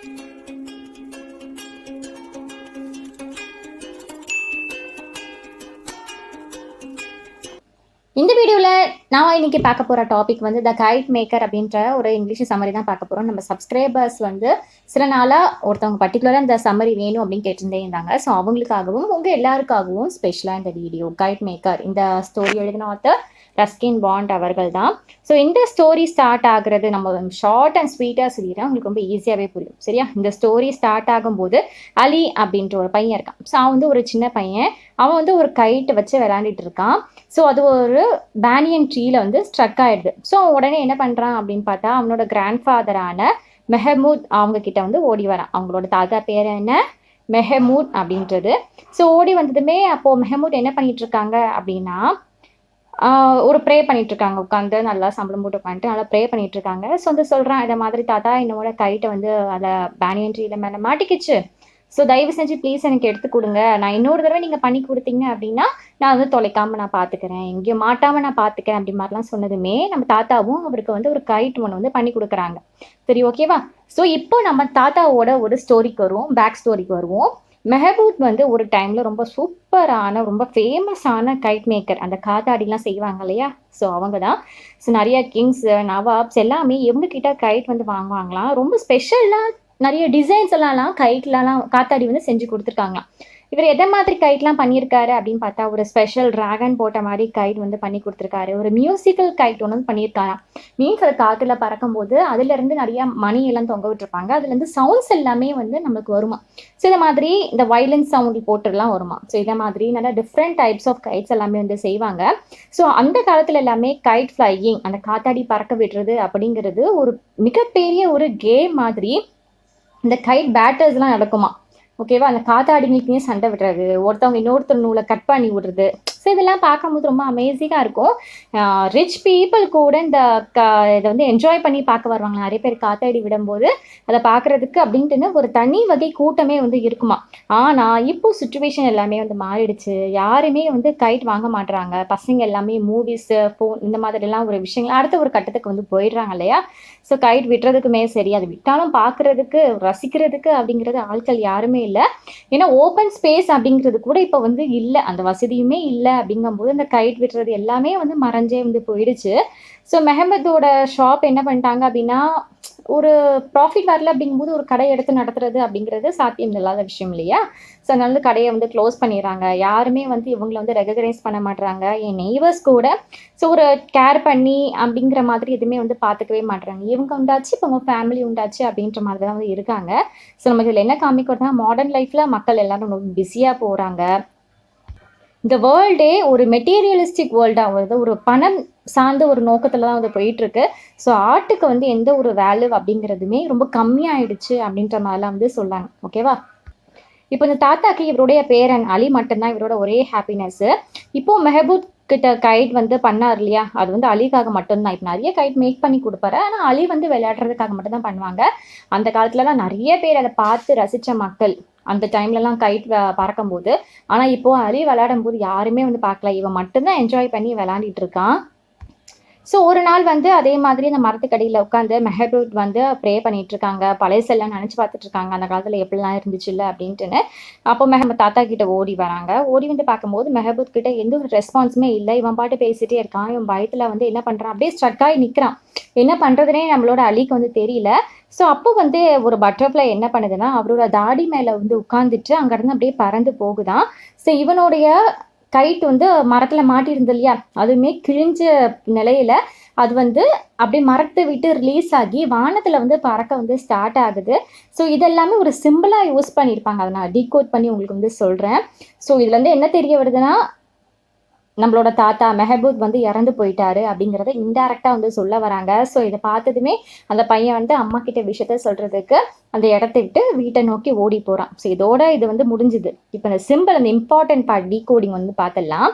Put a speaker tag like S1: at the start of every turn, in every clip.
S1: இந்த வீடியோவில் நான் இன்னைக்கு பார்க்க போகிற டாபிக் வந்து த கைட் மேக்கர் அப்படின்ற ஒரு இங்கிலீஷ் சம்மரி தான் பார்க்க போகிறோம். நம்ம சப்ஸ்கிரைபர்ஸ் வந்து சில நாளாக ஒருத்தவங்க பர்டிகுலராக இந்த சம்மரி வேணும் அப்படின்னு கேட்டுருந்தே இருந்தாங்க. ஸோ அவங்களுக்காகவும் உங்கள் எல்லாருக்காகவும் ஸ்பெஷலாக இந்த வீடியோ கைட் மேக்கர் இந்த ஸ்டோரி எழுதின ஆத்தர் ரஸ்கின் பாண்ட் அவர்கள் தான். ஸோ இந்த ஸ்டோரி ஸ்டார்ட் ஆகுறது நம்ம ஷார்ட் அண்ட் ஸ்வீட்டாக சொல்லிடுறேன், உங்களுக்கு ரொம்ப ஈஸியாகவே புரியும் சரியா. இந்த ஸ்டோரி ஸ்டார்ட் ஆகும்போது அலி அப்படின்ற ஒரு பையன் இருக்கான். ஸோ அவன் வந்து ஒரு சின்ன பையன், அவன் வந்து ஒரு கைட்டை வச்சு விளையாண்டுட்டு இருக்கான். ஸோ அது ஒரு பேனியன் ட்ரீல வந்து ஸ்ட்ரக் ஆயிடுது. ஸோ உடனே என்ன பண்ணுறான் அப்படின்னு பார்த்தா அவனோட கிராண்ட் ஃபாதரான மெஹமூத் அவங்க கிட்ட வந்து ஓடி வரான். அவங்களோட தாத்தா பேர் என்ன, மெஹமூத் அப்படின்றது. ஸோ ஓடி வந்ததுமே அப்போது மெஹமூத் என்ன பண்ணிட்டு இருக்காங்க அப்படின்னா ஒரு ப்ரே பண்ணிட்டு இருக்காங்க, உட்காந்து நல்லா சம்பளம் போட்டு உட்காந்துட்டு நல்லா ப்ரே பண்ணிட்டு இருக்காங்க. ஸோ வந்து சொல்கிறான், இதை மாதிரி தாத்தா என்னோட கைட்டை வந்து அதை பேனியன் ட்ரீல மேலே மாட்டிக்கிச்சு. ஸோ தயவு செஞ்சு ப்ளீஸ் எனக்கு எடுத்து கொடுங்க. நான் இன்னொரு தடவை நீங்கள் பண்ணி கொடுத்தீங்க அப்படின்னா நான் வந்து தொலைக்காமல் நான் பார்த்துக்கிறேன், எங்கேயும் மாட்டாமல் நான் பார்த்துக்கிறேன் அப்படி மாதிரிலாம் சொன்னதுமே நம்ம தாத்தாவும் அவருக்கு வந்து ஒரு கைட் ஒன்று வந்து பண்ணி கொடுக்குறாங்க. சரி ஓகேவா. ஸோ இப்போ நம்ம தாத்தாவோட ஒரு ஸ்டோரிக்கு வருவோம், பேக் ஸ்டோரிக்கு வருவோம். மெஹபூத் வந்து ஒரு டைமில் ரொம்ப சூப்பரான ரொம்ப ஃபேமஸான கைட் மேக்கர், அந்த காத்தாடிலாம் செய்வாங்க இல்லையா. ஸோ அவங்க தான். ஸோ நிறைய கிங்ஸ் நவாப்ஸ் எல்லாமே இவங்கக்கிட்ட கைட் வந்து வாங்குவாங்களாம். ரொம்ப ஸ்பெஷலாக நிறைய டிசைன்ஸ் எல்லாம் கைட்லலாம் காத்தாடி வந்து செஞ்சு கொடுத்துருக்காங்களாம். இவர் எதை மாதிரி கைட்லாம் பண்ணியிருக்காரு அப்படின்னு பார்த்தா ஒரு ஸ்பெஷல் ட்ராகன் போட்ட மாதிரி கைட் வந்து பண்ணி கொடுத்துருக்காரு. ஒரு மியூசிக்கல் கைட் ஒன்று வந்து பண்ணியிருக்காராம். மீன்ஸ் அது காற்றுல பறக்கும்போது அதுலேருந்து நிறைய மணி எல்லாம் தொங்க விட்டுருப்பாங்க, அதுலேருந்து சவுண்ட்ஸ் எல்லாமே வந்து நம்மளுக்கு வருமா. ஸோ இந்த மாதிரி இந்த வைலன்ஸ் சவுண்ட் போட்டுலாம் வருமா. ஸோ இதை மாதிரி நிறைய டிஃப்ரெண்ட் டைப்ஸ் ஆஃப் கைட்ஸ் எல்லாமே வந்து செய்வாங்க. ஸோ அந்த காலத்தில் எல்லாமே கைட் ஃப்ளையிங், அந்த காத்தாடி பறக்க விடுறது அப்படிங்கிறது ஒரு மிகப்பெரிய ஒரு கேம் மாதிரி இந்த கைட் பேட்டர்ஸ்லாம் நடக்குமா. ஓகேவா. அந்த காத்தாடிங்களுக்குனே சண்டை விடுறது, ஒருத்தவங்க இன்னொருத்தர் நூலை கட் பண்ணி விடுறது. ஸோ இதெல்லாம் பார்க்கும்போது ரொம்ப அமேசிங்காக இருக்கும். ரிச் பீப்புள் கூட இந்த இதை வந்து என்ஜாய் பண்ணி பார்க்க வருவாங்க. நிறைய பேர் காத்தாடி விடும்போது அதை பார்க்குறதுக்கு அப்படின்ட்டுன்னு ஒரு தனி வகை கூட்டமே வந்து இருக்குமா. ஆனால் இப்போ சுச்சுவேஷன் எல்லாமே வந்து மாறிடுச்சு, யாருமே வந்து கைட் வாங்க மாட்டுறாங்க. பசங்க எல்லாமே மூவிஸு ஃபோன் இந்த மாதிரிலாம் ஒரு விஷயங்கள் அடுத்த ஒரு கட்டத்துக்கு வந்து போயிடுறாங்க இல்லையா. ஸோ கைட் விட்டுறதுக்குமே சரி, அது விட்டாலும் பார்க்குறதுக்கு ரசிக்கிறதுக்கு அப்படிங்கிறது ஆட்கள் யாருமே இல்லை. ஏன்னா ஓப்பன் ஸ்பேஸ் அப்படிங்கிறது கூட இப்போ வந்து இல்லை, அந்த வசதியுமே இல்லை. அப்படிங்கும்போது இந்த கைட் விடுறது எல்லாமே வந்து மறைஞ்சே வந்து போயிடுச்சு. ஸோ மெஹமதோட ஷாப் என்ன பண்ணிட்டாங்க அப்படின்னா ஒரு ப்ராஃபிட் வரல அப்படிங்கும்போது ஒரு கடை எடுத்து நடத்துறது அப்படிங்கிறது சாத்தியம் இல்லாத விஷயம் இல்லையா. ஸோ அதனால கடையை வந்து க்ளோஸ் பண்ணிடுறாங்க. யாருமே வந்து இவங்களை வந்து ரெகக்னைஸ் பண்ண மாட்டுறாங்க. என் நெய்வர்ஸ் கூட ஸோ ஒரு கேர் பண்ணி அப்படிங்கிற மாதிரி எதுவுமே வந்து பார்த்துக்கவே மாட்டுறாங்க. இவங்க உண்டாச்சு இப்போ உங்கள் ஃபேமிலி உண்டாச்சு அப்படின்ற மாதிரி தான் வந்து இருக்காங்க. ஸோ நம்ம இதில் என்ன காமிக்கிறதுனா மாடர்ன் லைஃப்பில் மக்கள் எல்லாரும் ரொம்ப பிஸியாக போகிறாங்க. இந்த வேர்ல்டே ஒரு மெட்டீரியலிஸ்டிக் வேர்ல்டாக வருது, ஒரு பணம் சார்ந்த ஒரு நோக்கத்தில் தான் வந்து போயிட்டுருக்கு. ஸோ ஆர்ட்டுக்கு வந்து எந்த ஒரு வேல்யூ அப்படிங்கிறதுமே ரொம்ப கம்மியாயிடுச்சு அப்படின்ற மாதிரிலாம் வந்து சொல்லாங்க. ஓகேவா. இப்போ இந்த தாத்தாக்கு இவருடைய பேரன் அலி மட்டும்தான் இவரோட ஒரே ஹாப்பினஸ்ஸு. இப்போ மெஹபூத் கிட்ட கைட் வந்து பண்ணார் இல்லையா, அது வந்து அலிக்காக மட்டும்தான். இப்போ நிறைய கைட் மேக் பண்ணி கொடுப்பாரு, ஆனால் அலி வந்து விளையாடுறதுக்காக மட்டும்தான் பண்ணுவாங்க. அந்த காலத்துலலாம் நிறைய பேர் அதை பார்த்து ரசித்த மக்கள் அந்த டைம்லலாம் கைட் பறக்கும்போது. ஆனால் இப்போது அலி விளையாடும் போது யாருமே வந்து பார்க்கல, இவன் மட்டும்தான் என்ஜாய் பண்ணி விளையாண்டிட்டு இருக்கான். ஸோ ஒரு நாள் வந்து அதே மாதிரி அந்த மரத்துக்கடியில் உட்காந்து மெஹபூத் வந்து ப்ரே பண்ணிட்டு இருக்காங்க, பழையசெல்லாம் நினச்சி பார்த்துட்டு இருக்காங்க அந்த காலத்தில் எப்படிலாம் இருந்துச்சு இல்லை அப்படின்ட்டுன்னு. அப்போ தாத்தா கிட்ட ஓடி வராங்க. ஓடி வந்து பார்க்கும்போது மெஹபூத் கிட்ட எந்த ஒரு ரெஸ்பான்ஸுமே இல்லை. இவன் பாட்டு பேசிகிட்டே இருக்கான். இவன் பயத்தில் வந்து என்ன பண்ணுறான், அப்படியே ஸ்ட்ரக் ஆகி நிற்கிறான். என்ன பண்ணுறதுனே நம்மளோட அலிக்கு வந்து தெரியல. ஸோ அப்போ வந்து ஒரு பட்டர்ஃப்ளை என்ன பண்ணுதுன்னா அவரோட தாடி மேலே வந்து உட்காந்துட்டு அங்கேருந்து அப்படியே பறந்து போகுதான். ஸோ இவனுடைய கைட் வந்து மரத்தில் மாட்டியிருந்தது இல்லையா, அதுவுமே கிழிஞ்ச நிலையில் அது வந்து அப்படியே மரத்தை விட்டு ரிலீஸ் ஆகி வானத்தில் வந்து பறக்க வந்து ஸ்டார்ட் ஆகுது. ஸோ இதெல்லாமே ஒரு சிம்பிளாக யூஸ் பண்ணியிருப்பாங்க, அதை நான் டீகோட் பண்ணி உங்களுக்கு வந்து சொல்கிறேன். ஸோ இதுல இருந்து என்ன தெரிய வருதுன்னா நம்மளோட தாத்தா மெஹபூத் வந்து இறந்து போயிட்டாரு அப்படிங்கிறத இன்டைரக்டாக வந்து சொல்ல வராங்க. ஸோ இதை பார்த்ததுமே அந்த பையன் வந்து அம்மா கிட்ட விஷயத்த சொல்கிறதுக்கு அந்த இடத்த விட்டு வீட்டை நோக்கி ஓடி போகிறான். ஸோ இதோட இது வந்து முடிஞ்சுது. இப்போ இந்த சிம்பிள் அந்த இம்பார்ட்டன்ட் பார்ட் டீகோடிங் வந்து பார்த்துடலாம்.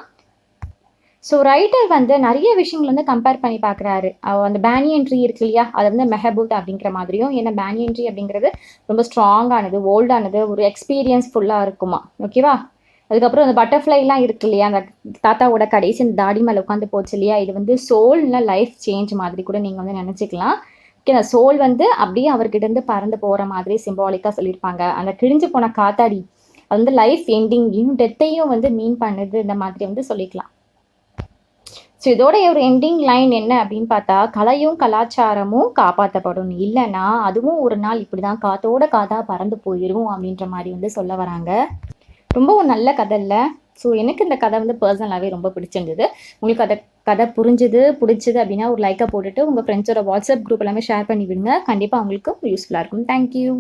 S1: ஸோ ரைட்டர் வந்து நிறைய விஷயங்கள் வந்து கம்பேர் பண்ணி பார்க்குறாரு. அந்த பேனியன் ட்ரீ இருக்கு இல்லையா, அதை வந்து மெஹபூத் அப்படிங்கிற மாதிரியும், ஏன்னா பேனியன் ட்ரீ அப்படிங்கிறது ரொம்ப ஸ்ட்ராங்கானது, ஓல்டானது, ஒரு எக்ஸ்பீரியன்ஸ் ஃபுல்லாக இருக்குமா. ஓகேவா. அதுக்கப்புறம் அந்த பட்டர்ஃப்ளைலாம் இருக்கு இல்லையா, அந்த தாத்தாவோட கடைசி அந்த தாடி மேலே உட்காந்து போச்சு இல்லையா, இது வந்து சோல் இல்லை லைஃப் சேஞ்ச் மாதிரி கூட நீங்கள் வந்து நினச்சிக்கலாம். ஓகே, சோல் வந்து அப்படியே அவர்கிட்ட இருந்து பறந்து போகிற மாதிரி சிம்பாலிக்காக சொல்லியிருப்பாங்க. அந்த கிழிஞ்சு போன காத்தாடி அது வந்து லைஃப் எண்டிங்கையும் டெத்தையும் வந்து மீன் பண்ணுது, இந்த மாதிரி வந்து சொல்லிக்கலாம். ஸோ இதோட ஒரு எண்டிங் லைன் என்ன அப்படின்னு பார்த்தா, கலையும் கலாச்சாரமும் காப்பாற்றப்படும், இல்லைன்னா அதுவும் ஒரு நாள் இப்படி தான் காத்தோட காத்தா பறந்து போயிடும் அப்படின்ற மாதிரி வந்து சொல்ல வராங்க. ரொம்ப ஒரு நல்ல கதை இல்லை? ஸோ எனக்கு இந்த கதை வந்து பர்சனலாகவே ரொம்ப பிடிச்சிருந்தது. உங்களுக்கு கதை பிடிச்சது அப்படின்னா ஒரு லைக்கை போட்டுட்டு உங்கள் ஃப்ரெண்ட்ஸோட வாட்ஸ்அப் குரூப் எல்லாமே ஷேர் பண்ணி விடுங்க. கண்டிப்பாக அவங்களுக்கு யூஸ்ஃபுல்லாக இருக்கும். தேங்க்யூ.